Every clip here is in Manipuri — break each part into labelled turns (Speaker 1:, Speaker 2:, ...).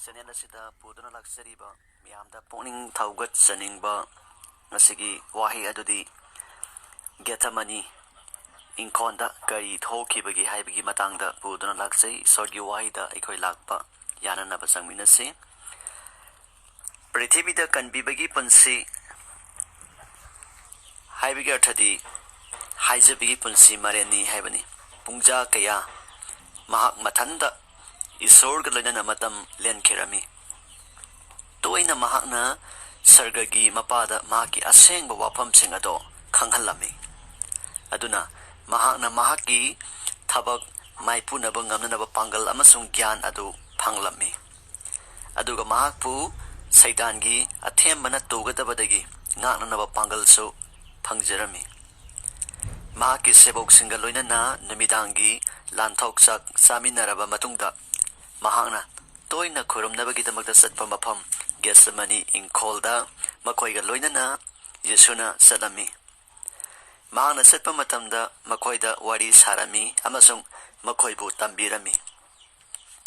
Speaker 1: channel asida puduna laksariba miyamda puning thoudok ngasigi wahi adudi Gethsemane Engkholda Kari Thokhiba haibagi matangda puduna laksai sorgi wahida aikoi lakpa yananaba sangminasi prithibida kanbibagi punsi haibagi arthadi haijabigi punsi mareni haibani pungja kaya mahak matangda isorga loinana matam lenkherami toina mahakna sargagi mapada mahaki asengba wafamsing ado khanghalami aduna mahakna mahaki thabak maipunaba ngamnanaba pangal amasung gyan adu phanglami aduga mahakpu saitangi athembana tugadabadagi ngaknanaba pangal su phangjarami mahaki sebok singa loinana numidangi lanthokchak saminaraba matungda mahakna toina khurumnabagidamagda satpa mafam Gethsemane Engkholda makoiga loinana Yesuna salami mahakna satpa matamda makoida wari sarami amasung makoibu tambirami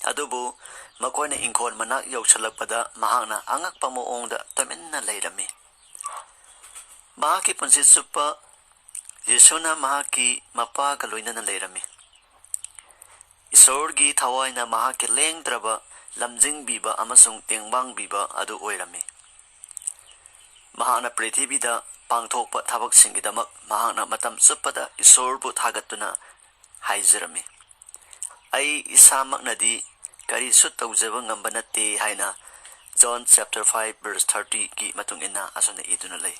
Speaker 1: adubu makoina Engkhol manak yausalakpada mahakna angakpa moongda taminna leirami mahaki punsi suppa Yesuna mahaki mapaga loinana leirami isorgi thawaina mahaki lengdraba lamjing biba amasung tengbang biba adu oirami mahakna prithibida pangthokpa thabak singidamak mahakna matam suppada isorbu thagatuna haizarami ai isamaknadi kari sutawjaba ngamba natte haina John chapter 5 verse 30 ki matungina asona iduna lei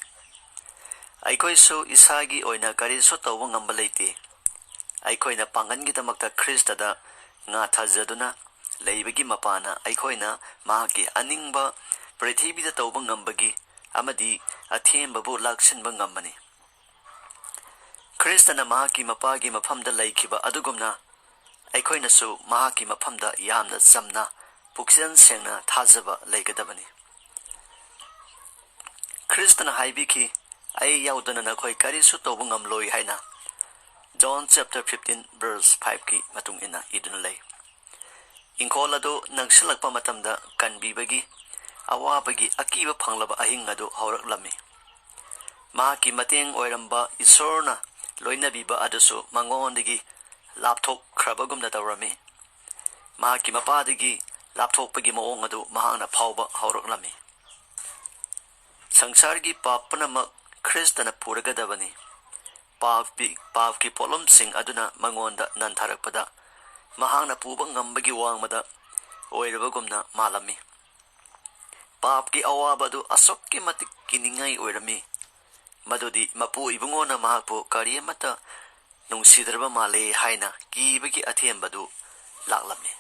Speaker 1: aikoi su isagi oina kari sutawa ngamba leite aikoina pangangidamakta Kristada nga thajaduna leibagi mapana aikoina mahaki aningba prithibida tawba ngambagi amadi athembabu laksinba ngambani Kristana mahaki mapagi mafamda laikiba adugumna aikoina su mahaki mafamda yamna samna puksan sengna thajaba leigadabani Kristana haibiki ai yaudana nakoi karisu tawba ngamloi haina John chapter 15 verse 5 ki matung ina idun lay Engkholda do nagsilakpa matamda kanbibagi awabagi akiba phanglaba ahing adu hawraklami mahaki mateng oiramba isorna loinabiba adusu mangondagi lapthok khrabagumna tawrami mahaki mapadagi lapthokpagi moong adu mahakna phawba hawraklami sangsargi papanamak Kristana puragadabani Pav ki polom sing aduna mangonda nantharakpada mahakna puba ngambagi wangmada oirabagumna malami Pav ki awaba du asokki matik kiningai oirami madudi mapu ibungona mahakpu kari amata nungsidraba male haina kibagi athembadu laklami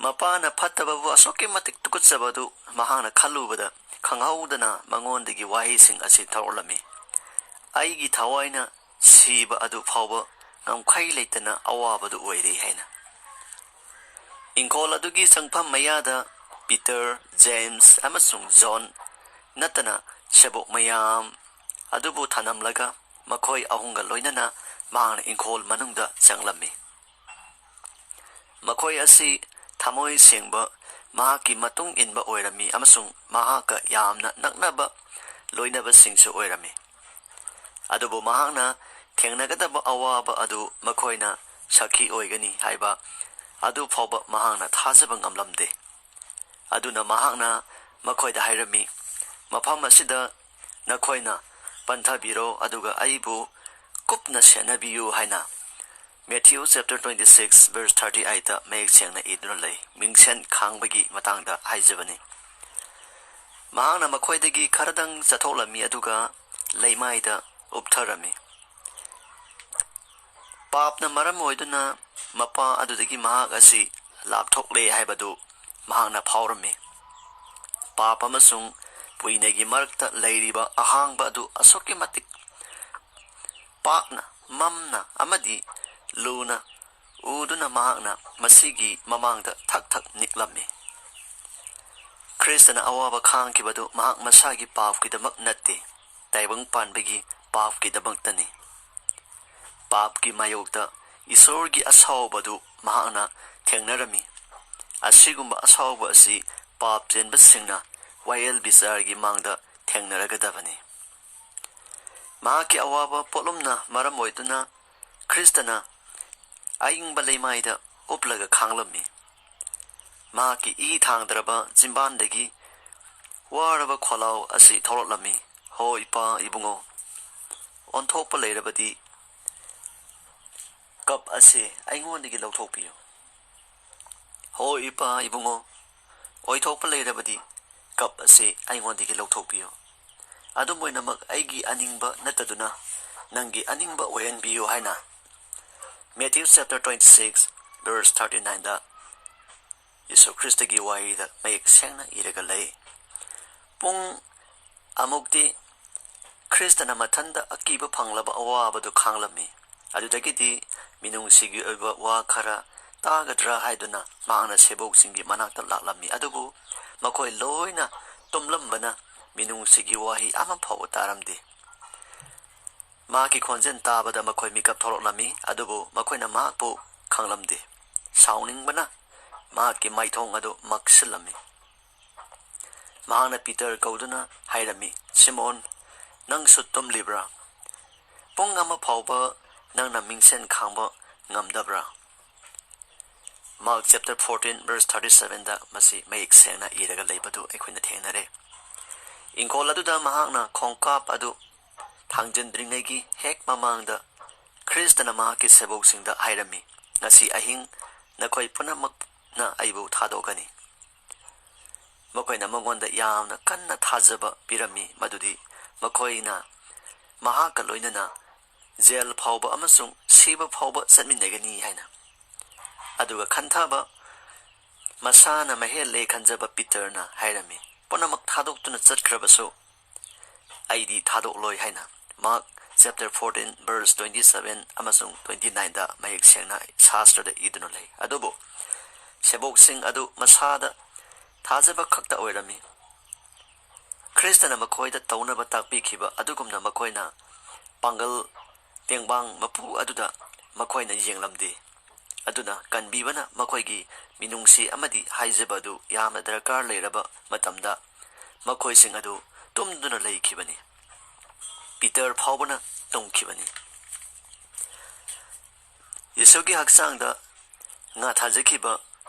Speaker 1: mapana phattababu asokki matik tukutsabadu mahakna khalubada khanghaudana mangondagi wahising asi thawlami aigi thawaina siba adu phawba ngamkhai leitana awabadu oire haina Engkholda dugi sangpham mayada Peter James amasung John natana sebok mayam adubu thanamlaga makhoi ahunga loinana mahakna Engkhol manungda changlami makhoi asi thamoi sengba mahaki matung inba oirami amasung mahaka yamna naknaba loinaba singsu oirami adubu mahakna thengnagadaba awaba adu makhoina sakhi oigani haiba adu phawba mahakna thajaba ngamlamde aduna mahakna makhoida hairami mafam asida nakhoina panthabiro aduga aibu kupna senabiyu haina Matthew chapter 26 verse 38 mayek sengna idunlai mingsen khangbagi matangda haijabani mahakna makhoidagi kharadang chatholami aduga leimaida uptharami papna maram oiduna mapa adudagi mahak asi lapthokle haibadu mahakna phawrami pap amasung puinegi marakta leiriba ahangba adu asokki matik pakna mamna amadi luna uduna mahakna masigi mamangda thak niklami Kristana awaba khangkibadu mahak masagi pavkidamak natte taibang panbagi pavkidamak tani papki mayokda isorgi asawbadu mahakna ꯊꯦꯡꯅꯔꯝꯃꯤ꯫ ꯑꯁꯤꯒꯨꯝꯕ ꯑꯁꯥꯎꯕ ꯑꯁꯤ ꯄꯥꯞ ꯆꯦꯟꯕꯁꯤꯡꯅ ꯋꯥꯌꯦꯜ ꯕꯤꯆꯥꯔꯒꯤ ꯃꯥꯡꯗ ꯊꯦꯡꯅꯔꯒꯗꯕꯅꯤ꯫ ꯃꯍꯥꯛꯀꯤ ꯑꯋꯥꯕ ꯄꯣꯠꯂꯨꯝꯅ ꯃꯔꯝ ꯑꯣꯏꯗꯨꯅ ꯈ꯭ꯔꯤꯁꯇꯅ ꯑꯏꯪꯕ ꯂꯩꯃꯥꯏꯗ ꯎꯞꯂꯒ ꯈꯥꯡꯂꯝꯃꯤ꯫ ꯃꯍꯥꯛꯀꯤ ꯏ ꯊꯥꯡꯗ꯭ꯔꯕ ꯆꯤꯝꯕꯥꯟꯗꯒꯤ ꯋꯥꯔꯕ ꯈꯣꯜꯂꯥꯎ ꯑꯁꯤ ꯊꯣꯛꯂꯛꯂꯝꯃꯤ꯫ ꯍꯣ ꯏꯄꯥ ꯏꯕꯨꯡꯉꯣ, ꯑꯣꯟꯊꯣꯛꯄ ꯂꯩꯔꯕꯗꯤ ꯀꯞ ꯑꯁꯤ ꯑꯩꯉꯣꯟꯗꯒꯤ ꯂꯧꯊꯣꯛꯄꯤꯌꯨ꯫ ꯍꯣ ꯏꯄꯥ ꯏꯕꯨꯡꯉꯣ, ꯑꯣꯏꯊꯣꯛꯄ ꯂꯩꯔꯕꯗꯤ ꯀꯞ ꯑꯁꯤ ꯑꯩꯉꯣꯟꯗꯒꯤ ꯂꯧꯊꯣꯛꯄꯤꯌꯨ꯫ ꯑꯗꯨꯝ ꯑꯣꯏꯅꯃꯛ ꯑꯩꯒꯤ ꯑꯅꯤꯡꯕ ꯅꯠꯇꯗꯨꯅ ꯅꯪꯒꯤ ꯑꯅꯤꯡꯕ ꯑꯣꯏꯍꯟꯕꯤꯌꯨ ꯍꯥꯏꯅ ꯃꯦꯊ꯭ꯌꯨ ꯆꯦꯞꯇꯔ 26 ꯚꯔꯁ 39ꯗ ꯌꯦꯁꯨ ꯈ꯭ꯔꯤꯁꯇꯒꯤ ꯋꯥꯍꯩꯗ ꯃꯌꯦꯛ ꯁꯦꯡꯅ ꯏꯔꯒ ꯂꯩ꯫ ꯄꯨꯡ ꯑꯃꯨꯛꯇꯤ ꯈ꯭ꯔꯤꯁꯇꯅ ꯃꯊꯟꯗ ꯑꯀꯤꯕ ꯐꯪꯂꯕ ꯑꯋꯥꯕꯗꯨ ꯈꯥꯡꯂꯝꯃꯤ꯫ ꯑꯗꯨꯗꯒꯤꯗꯤ ꯃꯤꯅꯨꯡꯁꯤꯒꯤ ꯑꯣꯏꯕ ꯋꯥ ꯈꯔ ꯇꯥꯒꯗ꯭ꯔꯥ ꯍꯥꯏꯗꯨꯅ ꯃꯍꯥꯛꯅ ꯁꯦꯕꯣꯛꯁꯤꯡꯒꯤ ꯃꯅꯥꯛꯇ ꯂꯥꯛꯂꯝꯃꯤ꯫ ꯑꯗꯨꯕꯨ ꯃꯈꯣꯏ ꯂꯣꯏꯅ ꯇꯨꯝꯂꯝꯕꯅ ꯃꯤꯅꯨꯡꯁꯤꯒꯤ ꯋꯥꯍꯩ ꯑꯃ ꯐꯥꯎꯕ ꯇꯥꯔꯝꯗꯦ꯫ ꯃꯍꯥꯛꯀꯤ ꯈꯣꯟꯖꯦꯜ ꯇꯥꯕꯗ ꯃꯈꯣꯏ ꯃꯤꯀꯞ ꯊꯣꯛꯂꯛꯂꯝꯃꯤ, ꯑꯗꯨꯕꯨ ꯃꯈꯣꯏꯅ ꯃꯍꯥꯛꯄꯨ ꯈꯪꯂꯝꯗꯦ꯫ ꯁꯥꯎꯅꯤꯡꯕꯅ ꯃꯍꯥꯛꯀꯤ ꯃꯥꯏꯊꯣꯡ ꯑꯗꯨ ꯃꯛꯁꯤꯜꯂꯝꯃꯤ꯫ ꯃꯍꯥꯛꯅ ꯄꯤꯇꯔ ꯀꯧꯗꯨꯅ ꯍꯥꯏꯔꯝꯃꯤ, ꯁꯤꯃꯣꯟ, ꯅꯪꯁꯨ ꯇꯨꯝꯂꯤꯕ꯭ꯔꯥ? ꯄꯨꯡ ꯑꯃ ꯐꯥꯎꯕ ꯅꯪꯅ ꯃꯤꯡꯁꯦꯟ ꯈꯥꯡꯕ ꯉꯝꯗꯕ꯭ꯔꯥ? ꯃꯥꯔꯛ ꯆꯦꯞꯇꯔ 14 ꯚꯔꯁ 37ꯗ ꯃꯁꯤ ꯃꯌꯦꯛ ꯁꯦꯡꯅ ꯏꯔꯒ ꯂꯩꯕꯗꯨ ꯑꯩꯈꯣꯏꯅ ꯊꯦꯡꯅꯔꯦ꯫ ꯏꯪꯈꯣꯜ ꯑꯗꯨꯗ ꯃꯍꯥꯛꯅ ꯈꯣꯡꯀꯥꯞ ꯑꯗꯨ ꯊꯥꯡꯖꯤꯟꯗ꯭ꯔꯤꯉꯩꯒꯤ ꯍꯦꯛ ꯃꯃꯥꯡꯗ ꯈ꯭ꯔꯤꯁꯇꯅ ꯃꯍꯥꯛꯀꯤ ꯁꯦꯕꯣꯛꯁꯤꯡꯗ ꯍꯥꯏꯔꯝꯃꯤ, ꯉꯁꯤ ꯑꯍꯤꯡ ꯅꯈꯣꯏ ꯄꯨꯝꯅꯃꯛꯅ ꯑꯩꯕꯨ ꯊꯥꯗꯣꯛꯀꯅꯤ꯫ ꯃꯈꯣꯏꯅ ꯃꯉꯣꯟꯗ ꯌꯥꯝꯅ ꯀꯟꯅ ꯊꯥꯖꯕ ꯄꯤꯔꯝꯃꯤ ꯃꯗꯨꯗꯤ ꯃꯈꯣꯏꯅ ꯃꯍꯥꯛꯀ ꯂꯣꯏꯅꯅ ꯖꯦꯜ ꯐꯥꯎꯕ ꯑꯃꯁꯨꯡ ꯁꯤꯕ ꯐꯥꯎꯕ ꯆꯠꯃꯤꯟꯅꯒꯅꯤ ꯍꯥꯏꯅ꯫ ꯑꯗꯨꯒ ꯈꯟꯊꯕ ꯃꯁꯥꯅ ꯃꯍꯦꯜꯂꯦ ꯈꯟꯖꯕ ꯄꯤꯇꯔꯅ ꯍꯥꯏꯔꯝꯃꯤ, ꯄꯨꯝꯅꯃꯛ ꯊꯥꯗꯣꯛꯇꯨꯅ ꯆꯠꯈ꯭ꯔꯕꯁꯨ ꯑꯩꯗꯤ ꯊꯥꯗꯣꯛꯂꯣꯏ ꯍꯥꯏꯅ꯫ ꯃꯥꯔꯛ ꯆꯦꯞꯇꯔ 14 ꯚꯔꯁ 27 ꯑꯃꯁꯨꯡ 29ꯗ ꯃꯌꯦꯛ ꯁꯦꯡꯅ ꯁꯥꯁꯇ꯭ꯔꯗ ꯏꯗꯨꯅ ꯂꯩ꯫ ꯑꯗꯨꯕꯨ ꯁꯦꯕꯣꯛꯁꯤꯡ ꯑꯗꯨ ꯃꯁꯥꯗ ꯊꯥꯖꯕ ꯈꯛꯇ ꯑꯣꯏꯔꯝꯃꯤ꯫ ꯈ꯭ꯔꯤꯁꯇꯅ ꯃꯈꯣꯏꯗ ꯇꯧꯅꯕ ꯇꯥꯛꯄꯤꯈꯤꯕ ꯑꯗꯨꯒꯨꯝꯅ ꯃꯈꯣꯏꯅ ꯄꯥꯡꯒꯜ ꯇꯦꯡꯕꯥꯡ ꯃꯄꯨ ꯑꯗꯨꯗ ꯃꯈꯣꯏꯅ ꯌꯦꯡꯂꯝꯗꯦ꯫ ꯑꯗꯨꯅ ꯀꯟꯕꯤꯕꯅ ꯃꯈꯣꯏꯒꯤ ꯃꯤꯅꯨꯡꯁꯤ ꯑꯃꯗꯤ ꯍꯥꯏꯖꯕ ꯑꯗꯨ ꯌꯥꯝꯅ ꯗꯔꯀꯥꯔ ꯂꯩꯔꯕ ꯃꯇꯝꯗ ꯃꯈꯣꯏꯁꯤꯡ ꯑꯗꯨ ꯇꯨꯝꯗꯨꯅ ꯂꯩꯈꯤꯕꯅꯤ꯫ ꯄꯤꯇꯔ ꯐꯥꯎꯕꯅ ꯇꯨꯝꯈꯤꯕꯅꯤ꯫ ꯌꯦꯁꯨꯒꯤ ꯍꯛꯆꯥꯡꯗ ꯉꯥ ꯊꯥꯖꯈꯤꯕ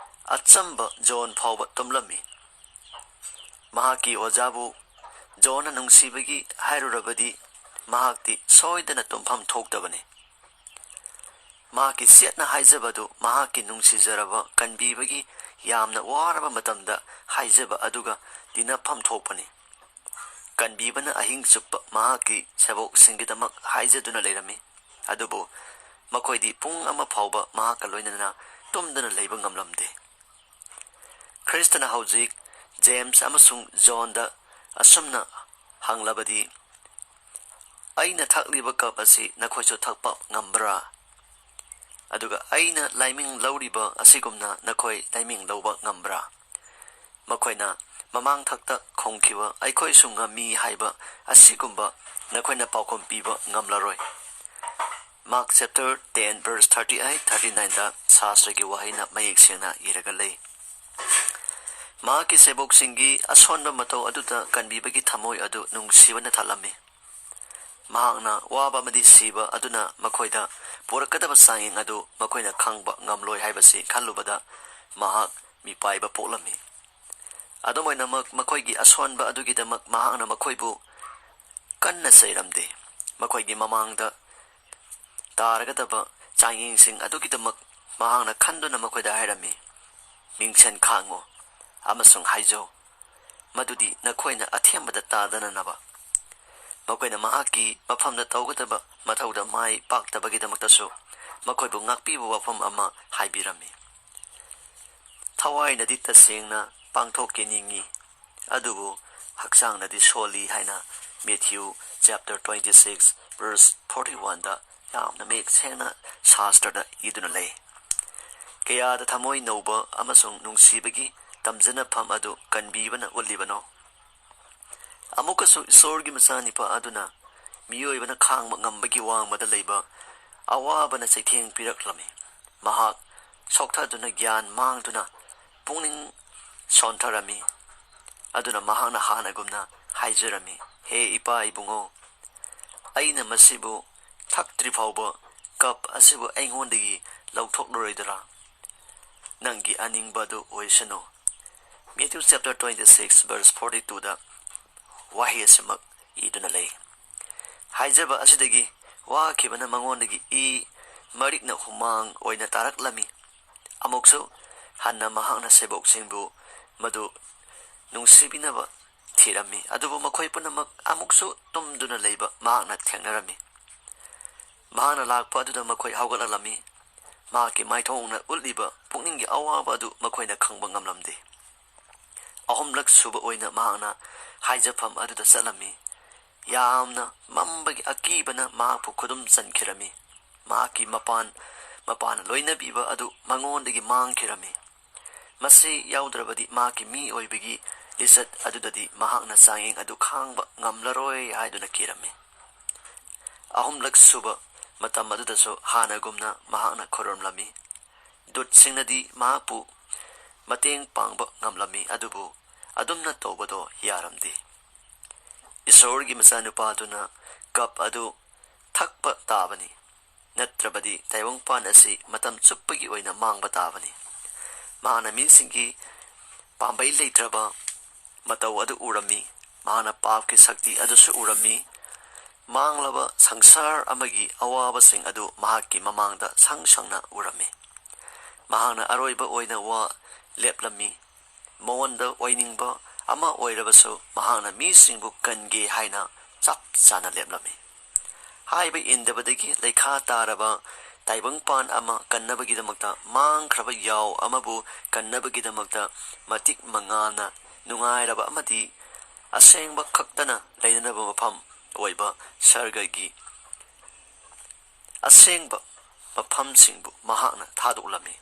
Speaker 1: ꯑꯆꯝꯕ ꯖꯣꯟ ꯐꯥꯎꯕ ꯇꯨꯝꯂꯝꯃꯤ꯫ ꯃꯍꯥꯛꯀꯤ ꯑꯣꯖꯥꯕꯨ ꯖꯣꯟꯅ ꯅꯨꯡꯁꯤꯕꯒꯤ ꯍꯥꯏꯔꯨꯔꯕꯗꯤ ꯃꯍꯥꯛꯇꯤ ꯁꯣꯏꯗꯅ ꯇꯨꯝꯐꯝ ꯊꯣꯛꯇꯕꯅꯤ꯫ ꯃꯍꯥꯛꯀꯤ ꯆꯦꯠꯅ ꯍꯥꯏꯖꯕꯗꯨ ꯃꯍꯥꯛꯀꯤ ꯅꯨꯡꯁꯤꯖꯔꯕ ꯀꯟꯕꯤꯕꯒꯤ ꯌꯥꯝꯅ ꯋꯥꯔꯕ ꯃꯇꯝꯗ ꯍꯥꯏꯖꯕ ꯑꯗꯨꯒ ꯇꯤꯟꯅꯐꯝ ꯊꯣꯛꯄꯅꯤ꯫ ꯀꯟꯕꯤꯕꯅ ꯑꯍꯤꯡ ꯆꯨꯞꯄ ꯃꯍꯥꯛꯀꯤ ꯁꯦꯕꯣꯛꯁꯤꯡꯒꯤꯗꯃꯛ ꯍꯥꯏꯖꯗꯨꯅ ꯂꯩꯔꯝꯃꯤ, ꯑꯗꯨꯕꯨ ꯃꯈꯣꯏꯗꯤ ꯄꯨꯡ ꯑꯃ ꯐꯥꯎꯕ ꯃꯍꯥꯛꯀ ꯂꯣꯏꯅꯅ ꯇꯨꯝꯗꯨꯅ ꯂꯩꯕ ꯉꯝꯂꯝꯗꯦ꯫ ꯈ꯭ꯔꯤꯁꯇꯅ ꯍꯧꯖꯤꯛ ꯖꯦꯝꯁ ꯑꯃꯁꯨꯡ ꯖꯣꯟꯗ ꯑꯁꯨꯝꯅ ꯍꯪꯂꯕꯗꯤ, ꯑꯩꯅ ꯊꯛꯂꯤꯕ ꯀꯞ ꯑꯁꯤ ꯅꯈꯣꯏꯁꯨ ꯊꯛꯄ ꯉꯝꯕ꯭ꯔꯥ? ꯑꯗꯨꯒ ꯑꯩꯅ ꯂꯥꯏꯃꯤꯡ ꯂꯧꯔꯤꯕ ꯑꯁꯤꯒꯨꯝꯅ ꯅꯈꯣꯏ ꯂꯥꯏꯃꯤꯡ ꯂꯧꯕ ꯉꯝꯕ꯭ꯔꯥ? ꯃꯈꯣꯏꯅ ꯃꯃꯥꯡꯊꯛꯇ ꯈꯣꯡꯈꯤꯕ ꯑꯩꯈꯣꯏꯁꯨ ꯉꯝꯃꯤ ꯍꯥꯏꯕ ꯑꯁꯤꯒꯨꯝꯕ ꯅꯈꯣꯏꯅ ꯄꯥꯎꯈꯨꯝ ꯄꯤꯕ ꯉꯝꯂꯔꯣꯏ꯫ ꯃꯥꯔꯛ ꯆꯦꯞꯇꯔ 10 ꯚꯔꯁ 38-39ꯗ ꯁꯥꯁꯇ꯭ꯔꯒꯤ ꯋꯥꯍꯩꯅ ꯃꯌꯦꯛ ꯁꯦꯡꯅ ꯏꯔꯒ ꯂꯩ꯫ ꯃꯍꯥꯛꯀꯤ ꯁꯦꯕꯣꯛꯁꯤꯡꯒꯤ ꯑꯁꯣꯟꯕ ꯃꯇꯧ ꯑꯗꯨꯗ ꯀꯟꯕꯤꯕꯒꯤ ꯊꯃꯣꯏ ꯑꯗꯨ ꯅꯨꯡꯁꯤꯕꯅ ꯊꯜꯂꯝꯃꯤ꯫ ꯃꯍꯥꯛꯅ ꯋꯥꯕ ꯑꯃꯗꯤ ꯁꯤꯕ ꯑꯗꯨꯅ ꯃꯈꯣꯏꯗ ꯄꯨꯔꯛꯀꯗꯕ ꯆꯥꯡꯌꯦꯡ ꯑꯗꯨ ꯃꯈꯣꯏꯅ ꯈꯪꯕ ꯉꯝꯂꯣꯏ ꯍꯥꯏꯕꯁꯤ ꯈꯜꯂꯨꯕꯗ ꯃꯍꯥꯛ ꯃꯤꯄꯥꯏꯕ ꯄꯣꯛꯂꯝꯃꯤ꯫ ꯑꯗꯨꯝ ꯑꯣꯏꯅꯃꯛ ꯃꯈꯣꯏꯒꯤ ꯑꯁꯣꯟꯕ ꯑꯗꯨꯒꯤꯗꯃꯛ ꯃꯍꯥꯛꯅ ꯃꯈꯣꯏꯕꯨ ꯀꯟꯅ ꯆꯩꯔꯝꯗꯦ꯫ ꯃꯈꯣꯏꯒꯤ ꯃꯃꯥꯡꯗ ꯇꯥꯔꯒꯗꯕ ꯆꯥꯡꯌꯦꯡꯁꯤꯡ ꯑꯗꯨꯒꯤꯗꯃꯛ ꯃꯍꯥꯛꯅ ꯈꯟꯗꯨꯅ ꯃꯈꯣꯏꯗ ꯍꯥꯏꯔꯝꯃꯤ, ꯃꯤꯡꯁꯦꯟ ꯈꯥꯡꯉꯨ ꯑꯃꯁꯨꯡ ꯍꯥꯏꯖꯧ, ꯃꯗꯨꯗꯤ ꯅꯈꯣꯏꯅ ꯑꯊꯦꯝꯕꯗ ꯇꯥꯗꯅꯅꯕ꯫ ꯃꯈꯣꯏꯅ ꯃꯍꯥꯛꯀꯤ ꯃꯐꯝꯗ ꯇꯧꯒꯗꯕ ꯃꯊꯧꯗ ꯃꯥꯏ ꯄꯥꯛꯇꯕꯒꯤꯗꯃꯛꯇꯁꯨ ꯃꯈꯣꯏꯕꯨ ꯉꯥꯛꯄꯤꯕ ꯋꯥꯐꯝ ꯑꯃ ꯍꯥꯏꯕꯤꯔꯝꯃꯤ꯫ ꯊꯋꯥꯏꯅꯗꯤ ꯇꯁꯦꯡꯅ ꯄꯥꯡꯊꯣꯛꯀꯦ ꯑꯗꯨꯕꯨ ꯍꯛꯆꯥꯡꯅꯗꯤ ꯁꯣꯜꯂꯤ ꯍꯥꯏꯅ ꯃꯦꯊ꯭ꯌꯨ ꯆꯦꯞꯇꯔ 26 ꯚꯔꯁ 41ꯗ ꯌꯥꯝꯅ ꯃꯌꯦꯛ ꯁꯦꯡꯅ ꯁꯥꯁꯇ꯭ꯔꯗ ꯏꯗꯨꯅ ꯂꯩ꯫ ꯀꯌꯥꯗ ꯊꯃꯣꯏ ꯅꯧꯕ ꯑꯃꯁꯨꯡ ꯅꯨꯡꯁꯤꯕꯒꯤ ꯇꯝꯖꯅꯐꯝ ꯑꯗꯨ ꯀꯟꯕꯤꯕꯅ ꯎꯠꯂꯤꯕꯅꯣ! ꯑꯃꯨꯛꯀꯁꯨ ꯏꯁꯣꯔꯒꯤ ꯃꯆꯥꯅꯤꯄꯥ ꯑꯗꯨꯅ ꯃꯤꯑꯣꯏꯕꯅ ꯈꯥꯡꯕ ꯉꯝꯕꯒꯤ ꯋꯥꯡꯃꯗ ꯂꯩꯕ ꯑꯋꯥꯕꯅ ꯆꯩꯊꯦꯡ ꯄꯤꯔꯛꯂꯝꯃꯤ꯫ ꯃꯍꯥꯛ ꯁꯣꯛꯊꯗꯨꯅ ꯒ꯭ꯌꯥꯟ ꯃꯥꯡꯗꯨꯅ ꯄꯨꯛꯅꯤꯡ ꯁꯣꯟꯊꯔꯝꯃꯤ ꯑꯗꯨꯅ ꯃꯍꯥꯛꯅ ꯍꯥꯟꯅꯒꯨꯝꯅ ꯍꯥꯏꯖꯔꯝꯃꯤ ꯍꯦ ꯏꯄꯥ ꯏꯕꯨꯡꯉꯣ ꯑꯩꯅ ꯃꯁꯤꯕꯨ ꯊꯛꯇ꯭ꯔꯤ ꯐꯥꯎꯕ ꯀꯞ ꯑꯁꯤꯕꯨ ꯑꯩꯉꯣꯟꯗꯒꯤ ꯂꯧꯊꯣꯛꯂꯔꯣꯏꯗ꯭ꯔꯥ ꯅꯪꯒꯤ ꯑꯅꯤꯡꯕ ꯑꯗꯨ ꯑꯣꯏꯁꯅꯨ Matthew chapter 26 verse 42ꯗ ꯋꯥꯍꯩ ꯑꯁꯤꯃꯛ ꯏꯗꯨꯅ ꯂꯩ ꯍꯥꯏꯖꯕ ꯑꯁꯤꯗꯒꯤ ꯋꯥꯈꯤꯕꯅ ꯃꯉꯣꯟꯗꯒꯤ ꯃꯔꯤꯛꯅ ꯍꯨꯃꯥꯡ ꯑꯣꯏꯅ ꯇꯥꯔꯛꯂꯝꯃꯤ ꯑꯃꯨꯛꯁꯨ ꯍꯟꯅ ꯃꯍꯥꯛꯅ ꯁꯦꯕꯣꯛꯁꯤꯡꯕꯨ ꯃꯗꯨ ꯅꯨꯡꯁꯤꯕꯤꯅꯕ ꯊꯤꯔꯝꯃꯤ ꯑꯗꯨꯕꯨ ꯃꯈꯣꯏ ꯄꯨꯝꯅꯃꯛ ꯑꯃꯨꯛꯁꯨ ꯇꯨꯝꯗꯨꯅ ꯂꯩꯕ ꯃꯍꯥꯛꯅ ꯊꯦꯡꯅꯔꯝꯃꯤ ꯃꯍꯥꯛꯅ ꯂꯥꯛꯄ ꯑꯗꯨꯗ ꯃꯈꯣꯏ ꯍꯧꯒꯠꯂꯛꯂꯝꯃꯤ ꯃꯍꯥꯛꯀꯤ ꯃꯥꯏꯊꯣꯡꯅ ꯎꯠꯂꯤꯕ ꯄꯨꯛꯅꯤꯡꯒꯤ ꯑꯋꯥꯕ ꯑꯗꯨ ꯃꯈꯣꯏꯅ ꯈꯪꯕ ꯉꯝꯂꯝꯗꯦ ꯑꯍꯨꯝꯂꯛ ꯁꯨꯕ ꯑꯣꯏꯅ ꯃꯍꯥꯛꯅ ꯍꯥꯏꯖꯐꯝ ꯑꯗꯨꯗ ꯆꯠꯂꯝꯃꯤ ꯌꯥꯝꯅ ꯃꯝꯕꯒꯤ ꯑꯀꯤꯕꯅ ꯃꯍꯥꯛꯄꯨ ꯈꯨꯗꯨꯝ ꯆꯟꯈꯤꯔꯝꯃꯤ ꯃꯍꯥꯛꯀꯤ ꯃꯄꯥꯅ ꯂꯣꯏꯅꯕꯤꯕ ꯑꯗꯨ ꯃꯉꯣꯟꯗꯒꯤ ꯃꯥꯡꯈꯤꯔꯝꯃꯤ ꯃꯁꯤ ꯌꯥꯎꯗ꯭ꯔꯕꯗꯤ ꯃꯍꯥꯛꯀꯤ ꯃꯤ ꯑꯣꯏꯕꯒꯤ ꯂꯤꯆꯠ ꯑꯗꯨꯗꯗꯤ ꯃꯍꯥꯛꯅ ꯆꯥꯡꯌꯦꯡ ꯑꯗꯨ ꯈꯥꯡꯕ ꯉꯝꯂꯔꯣꯏ ꯍꯥꯏꯗꯨꯅ ꯀꯤꯔꯝꯃꯤ ꯑꯍꯨꯝꯂꯛ ꯁꯨꯕ ꯃꯇꯝ ꯑꯗꯨꯗꯁꯨ ꯍꯥꯟꯅꯒꯨꯝꯅ ꯃꯍꯥꯛꯅ ꯈꯨꯔꯨꯝꯂꯝꯃꯤ ꯗꯨꯠꯁꯤꯡꯅꯗꯤ ꯃꯍꯥꯛꯄꯨ ꯃꯇꯦꯡ ꯄꯥꯡꯕ ꯉꯝꯂꯝꯃꯤ ꯑꯗꯨꯕꯨ ꯑꯗꯨꯝꯅ ꯇꯧꯕꯗꯣ ꯌꯥꯔꯝꯗꯦ ꯏꯁꯣꯔꯒꯤ ꯃꯆꯥꯅꯨꯄꯥꯗꯨꯅ ꯀꯞ ꯑꯗꯨ ꯊꯛꯄ ꯇꯥꯕꯅꯤ ꯅꯠꯇ꯭ꯔꯕꯗꯤ ꯇꯥꯏꯕꯪꯄꯥꯟ ꯑꯁꯤ ꯃꯇꯝ ꯆꯨꯞꯄꯒꯤ ꯑꯣꯏꯅ ꯃꯥꯡꯕ ꯇꯥꯕꯅꯤ ꯃꯍꯥꯛꯅ ꯃꯤꯁꯤꯡꯒꯤ ꯄꯥꯝꯕꯩ ꯂꯩꯇ꯭ꯔꯕ ꯃꯇꯧ ꯑꯗꯨ ꯎꯔꯝꯃꯤ ꯃꯍꯥꯛꯅ ꯄꯥꯞꯀꯤ ꯁꯛꯇꯤ ꯑꯗꯨꯁꯨ ꯎꯔꯝꯃꯤ ꯃꯥꯡꯂꯕ ꯁꯪꯁꯥꯔ ꯑꯃꯒꯤ ꯑꯋꯥꯕꯁꯤꯡ ꯑꯗꯨ ꯃꯍꯥꯛꯀꯤ ꯃꯃꯥꯡꯗ ꯁꯪ ꯁꯪꯅ ꯎꯔꯝꯃꯤ ꯃꯍꯥꯛꯅ ꯑꯔꯣꯏꯕ ꯑꯣꯏꯅ ꯋꯥ ꯂꯦꯞꯂꯝꯃꯤ ꯃꯉꯣꯟꯗ ꯑꯣꯏꯅꯤꯡꯕ ꯑꯃ ꯑꯣꯏꯔꯕꯁꯨ ꯃꯍꯥꯛꯅ ꯃꯤꯁꯤꯡꯕꯨ ꯀꯟꯒꯦ ꯍꯥꯏꯅ ꯆꯞ ꯆꯥꯅ ꯂꯦꯞꯂꯝꯃꯤ ꯍꯥꯏꯕ ꯏꯟꯗꯕꯗꯒꯤ ꯂꯩꯈꯥ ꯇꯥꯔꯕ ꯇꯥꯏꯕꯪꯄꯥꯟ ꯑꯃ ꯀꯟꯅꯕꯒꯤꯗꯃꯛꯇ ꯃꯥꯡꯈ꯭ꯔꯕ ꯌꯥꯎ ꯑꯃꯕꯨ ꯀꯟꯅꯕꯒꯤꯗꯃꯛꯇ ꯃꯇꯤꯛ ꯃꯉꯥꯜꯅ ꯅꯨꯡꯉꯥꯏꯔꯕ ꯑꯃꯗꯤ ꯑꯁꯦꯡꯕ ꯈꯛꯇꯅ ꯂꯩꯅꯅꯕ ꯃꯐꯝ ꯑꯣꯏꯕ ꯁꯔꯒꯒꯤ ꯑꯁꯦꯡꯕ ꯃꯐꯝꯁꯤꯡꯕꯨ ꯃꯍꯥꯛꯅ ꯊꯥꯗꯣꯛꯂꯝꯃꯤ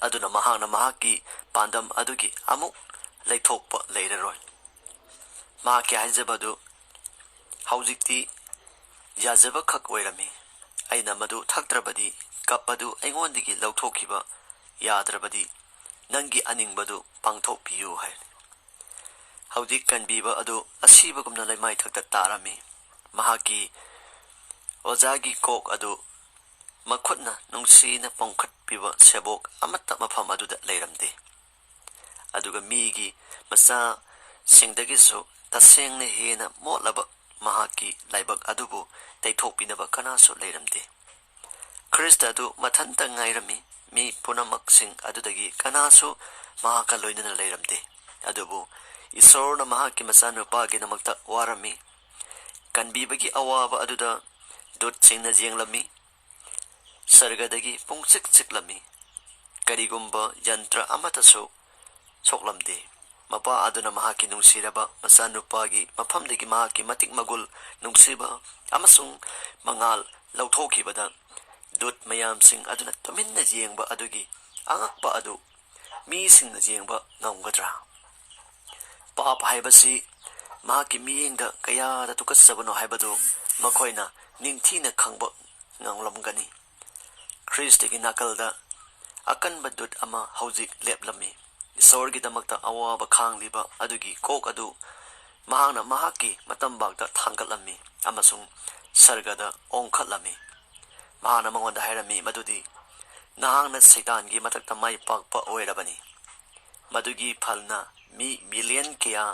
Speaker 1: ꯑꯗꯨꯅ ꯃꯍꯥꯛꯅ ꯃꯍꯥꯛꯀꯤ ꯄꯥꯟꯗꯝ ꯑꯗꯨꯒꯤ ꯑꯃꯨꯛ ꯂꯩꯊꯣꯛꯄ ꯂꯩꯔꯔꯣꯏ ꯃꯍꯥꯛꯀꯤ ꯍꯥꯏꯖꯕ ꯑꯗꯨ ꯍꯧꯖꯤꯛꯇꯤ ꯌꯥꯖꯕꯈꯛ ꯑꯣꯏꯔꯝꯃꯤ ꯑꯩꯅ ꯃꯗꯨ ꯊꯛꯇ꯭ꯔꯕꯗꯤ ꯀꯞ ꯑꯗꯨ ꯑꯩꯉꯣꯟꯗꯒꯤ ꯂꯧꯊꯣꯛꯈꯤꯕ ꯌꯥꯗ꯭ꯔꯕꯗꯤ ꯅꯪꯒꯤ ꯑꯅꯤꯡꯕꯗꯨ ꯄꯥꯡꯊꯣꯛꯄꯤꯌꯨ ꯍꯥꯏꯔꯤ ꯍꯧꯖꯤꯛ ꯀꯟꯕꯤꯕ ꯑꯗꯨ ꯑꯁꯤꯕꯒꯨꯝꯅ ꯂꯩꯃꯥꯏꯊꯛꯇ ꯇꯥꯔꯝꯃꯤ ꯃꯍꯥꯛꯀꯤ ꯑꯣꯖꯥꯒꯤ ꯀꯣꯛ ꯑꯗꯨ ꯃꯈꯨꯠꯅ ꯅꯨꯡꯁꯤꯅ ꯄꯣꯡꯈꯠꯄꯤꯕ ꯁꯦꯕꯣꯛ ꯑꯃꯠꯇ ꯃꯐꯝ ꯑꯗꯨꯗ ꯂꯩꯔꯝꯗꯦ ꯑꯗꯨꯒ ꯃꯤꯒꯤ ꯃꯆꯥꯁꯤꯡꯗꯒꯤꯁꯨ ꯇꯁꯦꯡꯅ ꯍꯦꯟꯅ ꯃꯣꯠꯂꯕ ꯃꯍꯥꯛꯀꯤ ꯂꯥꯏꯕꯛ ꯑꯗꯨꯕꯨ ꯇꯩꯊꯣꯛꯄꯤꯅꯕ ꯀꯅꯥꯁꯨ ꯂꯩꯔꯝꯗꯦ ꯈ꯭ꯔꯤꯁꯇ ꯑꯗꯨ ꯃꯊꯟꯇ ꯉꯥꯏꯔꯝꯃꯤ ꯃꯤ ꯄꯨꯝꯅꯃꯛꯁꯤꯡ ꯑꯗꯨꯗꯒꯤ ꯀꯅꯥꯁꯨ ꯃꯍꯥꯛꯀ ꯂꯣꯏꯅꯅ ꯂꯩꯔꯝꯗꯦ ꯑꯗꯨꯕꯨ ꯏꯁꯣꯔꯅ ꯃꯍꯥꯛꯀꯤ ꯃꯆꯥꯅꯨꯄꯥꯒꯤꯗꯃꯛꯇ ꯋꯥꯔꯝꯃꯤ ꯀꯟꯕꯤꯕꯒꯤ ꯑꯋꯥꯕ ꯑꯗꯨꯗ ꯗꯨꯠꯁꯤꯡꯅ ꯌꯦꯡꯂꯝꯃꯤ ꯁꯔꯒꯗꯒꯤ ꯄꯨꯡꯆꯤꯛ ꯆꯤꯛꯂꯝꯃꯤ ꯀꯔꯤꯒꯨꯝꯕ ꯌꯟꯇ꯭ꯔ ꯑꯃꯠꯇꯁꯨ ꯁꯣꯛꯂꯝꯗꯦ ꯃꯄꯥ ꯑꯗꯨꯅ ꯃꯍꯥꯛꯀꯤ ꯅꯨꯡꯁꯤꯔꯕ ꯃꯆꯥꯅꯨꯄꯥꯒꯤ ꯃꯐꯝꯗꯒꯤ ꯃꯍꯥꯛꯀꯤ ꯃꯇꯤꯛ ꯃꯒꯨꯜ ꯅꯨꯡꯁꯤꯕ ꯑꯃꯁꯨꯡ ꯃꯉꯥꯜ ꯂꯧꯊꯣꯛꯈꯤꯕꯗ ꯗꯨꯠ ꯃꯌꯥꯝꯁꯤꯡ ꯑꯗꯨꯅ ꯇꯨꯃꯤꯟꯅ ꯌꯦꯡꯕ ꯑꯗꯨꯒꯤ ꯑꯉꯛꯄ ꯑꯗꯨ ꯃꯤꯁꯤꯡꯅ ꯌꯦꯡꯕ ꯉꯝꯒꯗ꯭ꯔꯥ ꯄꯥꯞ ꯍꯥꯏꯕꯁꯤ ꯃꯍꯥꯛꯀꯤ ꯃꯤꯠꯌꯦꯡꯗ ꯀꯌꯥꯗ ꯇꯨꯀꯠꯆꯕꯅꯣ ꯍꯥꯏꯕꯗꯨ ꯃꯈꯣꯏꯅ ꯅꯤꯡꯊꯤꯅ ꯈꯪꯕ ꯉꯝꯂꯝꯒꯅꯤ ꯈ꯭ꯔꯤꯁꯇꯒꯤ ꯅꯥꯀꯜꯗ ꯑꯀꯟꯕ ꯗꯨꯠ ꯑꯃ ꯍꯧꯖꯤꯛ ꯂꯦꯞꯂꯝꯃꯤ ꯏꯁꯣꯔꯒꯤꯗꯃꯛꯇ ꯑꯋꯥꯕ ꯈꯥꯡꯂꯤꯕ ꯑꯗꯨꯒꯤ ꯀꯣꯛ ꯑꯗꯨ ꯃꯍꯥꯛꯅ ꯃꯍꯥꯛꯀꯤ ꯃꯇꯝꯕꯥꯛꯇ ꯊꯥꯡꯒꯠꯂꯝꯃꯤ ꯑꯃꯁꯨꯡ ꯁꯔꯒꯗ ꯑꯣꯟꯈꯠꯂꯝꯃꯤ ꯃꯍꯥꯛꯅ ꯃꯉꯣꯟꯗ ꯍꯥꯏꯔꯝꯃꯤ ꯃꯗꯨꯗꯤ ꯅꯍꯥꯛꯅ ꯁꯩꯇꯥꯟꯒꯤ ꯃꯊꯛꯇ ꯃꯥꯏ ꯄꯥꯛꯄ ꯑꯣꯏꯔꯕꯅꯤ ꯃꯗꯨꯒꯤ ꯐꯜꯅ ꯃꯤ ꯃꯤꯂꯤꯌꯟ ꯀꯌꯥ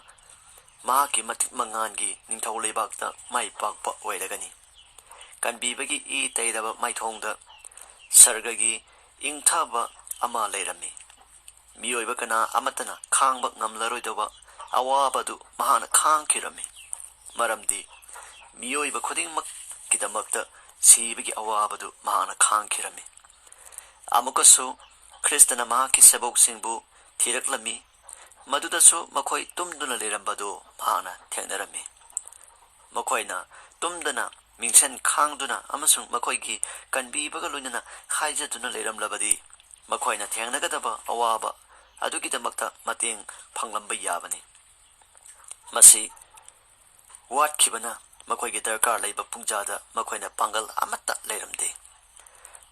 Speaker 1: ꯃꯍꯥꯛꯀꯤ ꯃꯇꯤꯛ ꯃꯉꯥꯜꯒꯤ ꯅꯤꯡꯊꯧ ꯂꯩꯕꯥꯛꯇ ꯃꯥꯏ ꯄꯥꯛꯄ ꯑꯣꯏꯔꯒꯅꯤ ꯀꯟꯕꯤꯕꯒꯤ ꯇꯩꯔꯕ ꯃꯥꯏꯊꯣꯡꯗ ꯁꯔꯒꯒꯤ ꯏꯪꯊꯕ ꯑꯃ ꯂꯩꯔꯝꯃꯤ ꯃꯤꯑꯣꯏꯕ ꯀꯅꯥ ꯑꯃꯠꯇꯅ ꯈꯥꯡꯕ ꯉꯝꯂꯔꯣꯏꯗꯕ ꯑꯋꯥꯕꯗꯨ ꯃꯍꯥꯛꯅ ꯈꯥꯡꯈꯤꯔꯝꯃꯤ ꯃꯔꯝꯗꯤ ꯃꯤꯑꯣꯏꯕ ꯈꯨꯗꯤꯡꯃꯛꯀꯤꯗꯃꯛꯇ ꯁꯤꯕꯒꯤ ꯑꯋꯥꯕꯗꯨ ꯃꯍꯥꯛꯅ ꯈꯥꯡꯈꯤꯔꯝꯃꯤ ꯑꯃꯨꯛꯀꯁꯨ ꯈ꯭ꯔꯤꯁꯇꯅ ꯃꯍꯥꯛꯀꯤ ꯁꯦꯕꯣꯛꯁꯤꯡꯕꯨ ꯊꯤꯔꯛꯂꯝꯃꯤ ꯃꯗꯨꯗꯁꯨ ꯃꯈꯣꯏ ꯇꯨꯝꯗꯨꯅ ꯂꯩꯔꯝꯕꯗꯨ ꯃꯍꯥꯛꯅ ꯊꯦꯡꯅꯔꯝꯃꯤ ꯃꯈꯣꯏꯅ ꯇꯨꯝꯗꯅ ꯃꯤꯡꯁꯟ ꯈꯥꯡꯗꯨꯅ ꯑꯃꯁꯨꯡ ꯃꯈꯣꯏꯒꯤ ꯀꯟꯕꯤꯕꯒ ꯂꯣꯏꯅꯅ ꯍꯥꯏꯖꯗꯨꯅ ꯂꯩꯔꯝꯂꯕꯗꯤ ꯃꯈꯣꯏꯅ ꯊꯦꯡꯅꯒꯗꯕ ꯑꯋꯥꯕ ꯑꯗꯨꯒꯤꯗꯃꯛꯇ ꯃꯇꯦꯡ ꯐꯪꯂꯝꯕ ꯌꯥꯕꯅꯤ ꯃꯁꯤ ꯋꯥꯠꯈꯤꯕꯅ ꯃꯈꯣꯏꯒꯤ ꯗꯔꯀꯥꯔ ꯂꯩꯕ ꯄꯨꯡꯖꯥꯗ ꯃꯈꯣꯏꯅ ꯄꯥꯡꯒꯜ ꯑꯃꯠꯇ ꯂꯩꯔꯝꯗꯦ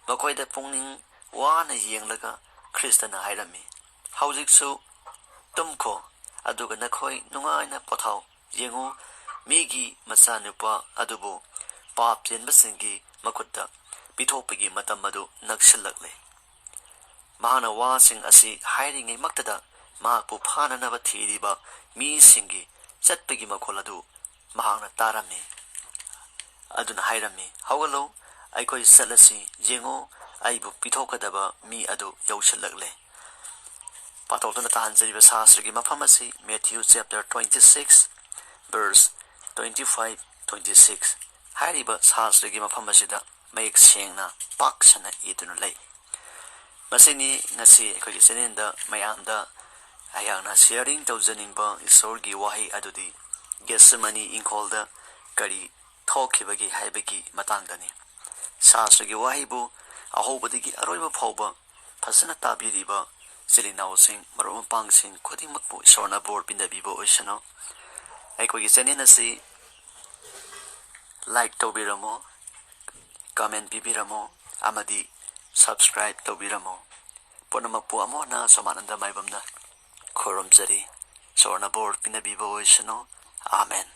Speaker 1: ꯃꯈꯣꯏꯗ ꯄꯨꯛꯅꯤꯡ wana yenglaga Kristana hairami. Haujiksu tumko aduga nakhoi nungaina pothau yengu migi masanupa adubu pap jenbasingi makutta pithopigi matam adu nakshilakle. Mahana wasing asi hairingai maktada mahakpu phananaba thiriba mi singi chatpigi makoladu mahakna tarami. Aduna hairami hawalo aikoi salasi yengu aibu pithokadaba mi adu yaushilakle. Patoltana tahanjariba sasrigi maphamasi Matthew chapter 26 verse 25-26 hairiba sasrigi maphamasida mayek sengna paksana iduna lay. Masini ngasi aikoi senenda mayamda ayangna sharing tawjaningba isorgi wahi adudi Gethsemane Engkholda Kari Thokhiba haibagi matangdani. Sasrigi wahibu ahobadigi aroiba phawba phasana tabiriba Silinaw sing marumang pang sing kuding magpo isorna board pindabibo oisano. Ay ko gisanin si like tobiramo, comment bibiramo, amadi subscribe tobiramo. Pono magpo amo na somananda may bamna. Korom jari sorna board pindabibo oisano. Amen.